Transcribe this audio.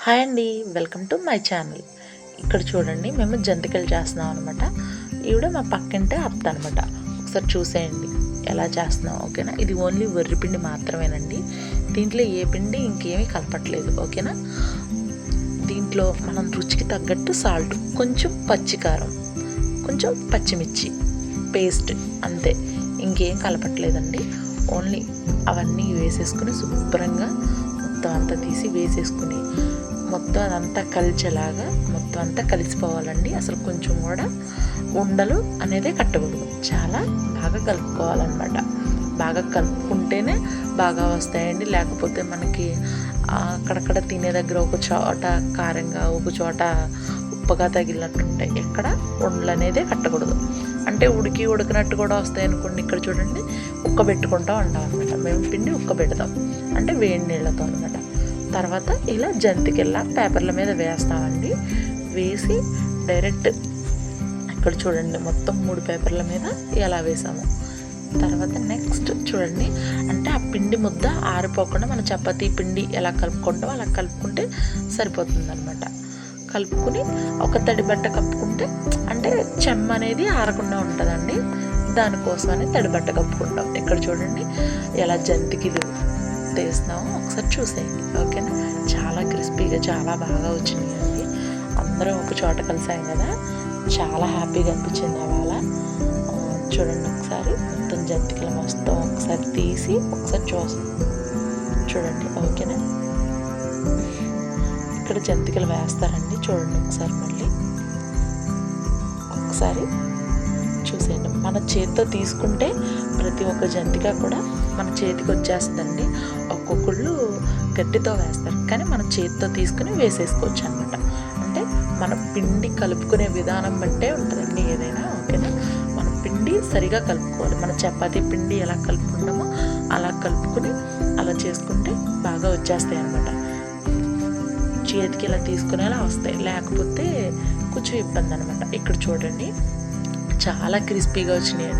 Hi అండి, welcome to my channel. ఇక్కడ చూడండి, మేము జంతికలు చేస్తున్నాం అనమాట. ఈవిడ మా పక్కింటే అత్త అనమాట. ఒకసారి చూసేయండి ఎలా చేస్తున్నాం, ఓకేనా. ఇది ఓన్లీ వర్రిపిండి మాత్రమేనండి. దీంట్లో ఏ పిండి ఇంకేమీ కలపట్లేదు, ఓకేనా. దీంట్లో మనం రుచికి తగ్గట్టు సాల్ట్, కొంచెం పచ్చికారం, కొంచెం పచ్చిమిర్చి పేస్ట్, అంతే. ఇంకేం కలపట్లేదండి. ఓన్లీ అవన్నీ వేసేసుకుని శుభ్రంగా మొత్తం అంతా తీసి వేసేసుకుని మొత్తం అదంతా కలిసేలాగా మొత్తం అంతా కలిసిపోవాలండి. అసలు కొంచెం కూడా ఉండలు అనేది కట్టకూడదు. చాలా బాగా కలుపుకోవాలన్నమాట. బాగా కలుపుకుంటేనే బాగా వస్తాయండి. లేకపోతే మనకి అక్కడక్కడ తినే దగ్గర ఒక చోట కారంగా, ఒక చోట ఉప్పగా తగిలినట్టుంటాయి. ఎక్కడ ఉండలు అనేది కట్టకూడదు. అంటే ఉడికినట్టు కూడా వస్తాయి అనుకోండి. ఇక్కడ చూడండి, ఉక్కబెట్టుకుంటూ ఉంటాం అనమాట. మేము పిండి ఉక్కబెడతాం, అంటే వేడి నీళ్ళతో అనమాట. తర్వాత ఇలా జంతికల్లా పేపర్ల మీద వేస్తామండి. వేసి డైరెక్ట్ ఇక్కడ చూడండి, మొత్తం 3 పేపర్ల మీద ఎలా వేసాము. తర్వాత నెక్స్ట్ చూడండి, అంటే ఆ పిండి ముద్ద ఆరిపోకుండా మన చపాతీ పిండి ఎలా కలుపుకుంటామో అలా కలుపుకుంటే సరిపోతుంది అనమాట. కలుపుకుని ఒక తడి బట్ట కప్పుకుంటే, అంటే చెమ్మ అనేది ఆరకుండా ఉంటుందండి. దానికోసమని తడి బట్ట కప్పుకుంటాం. ఇక్కడ చూడండి ఎలా జంతికలు తీస్తున్నామో ఒకసారి చూసేయండి, ఓకేనా. చాలా క్రిస్పీగా చాలా బాగా వచ్చినాయండి. అందరం ఒక చోట కలిసాం కదా, చాలా హ్యాపీగా అనిపించింది అవాళ. చూడండి ఒకసారి మొత్తం జంతికలు మొత్తం ఒకసారి తీసి ఒకసారి చూడండి, ఓకేనా. ఇక్కడ జంతికలు వేస్తారండి. చూడండి ఒకసారి, మళ్ళీ ఒకసారి చూసేయండి. మన చేతితో తీసుకుంటే ప్రతి ఒక్క జంతిక కూడా మన చేతికి వచ్చేస్తుందండి. ఒక్కొక్కళ్ళు గట్టితో వేస్తారు, కానీ మన చేతితో తీసుకుని వేసేసుకోవచ్చు అనమాట. అంటే మన పిండి కలుపుకునే విధానం బట్టే ఉంటుందండి ఏదైనా, ఓకేనా. మన పిండి సరిగా కలుపుకోవాలి. మన చపాతీ పిండి ఎలా కలుపుకుంటామో అలా కలుపుకుని అలా చేసుకుంటే బాగా వచ్చేస్తాయి అనమాట. చేతికి ఇలా తీసుకునేలా వస్తాయి, లేకపోతే కొంచెం ఇబ్బంది అనమాట. ఇక్కడ చూడండి చాలా క్రిస్పీగా వచ్చినాయండి.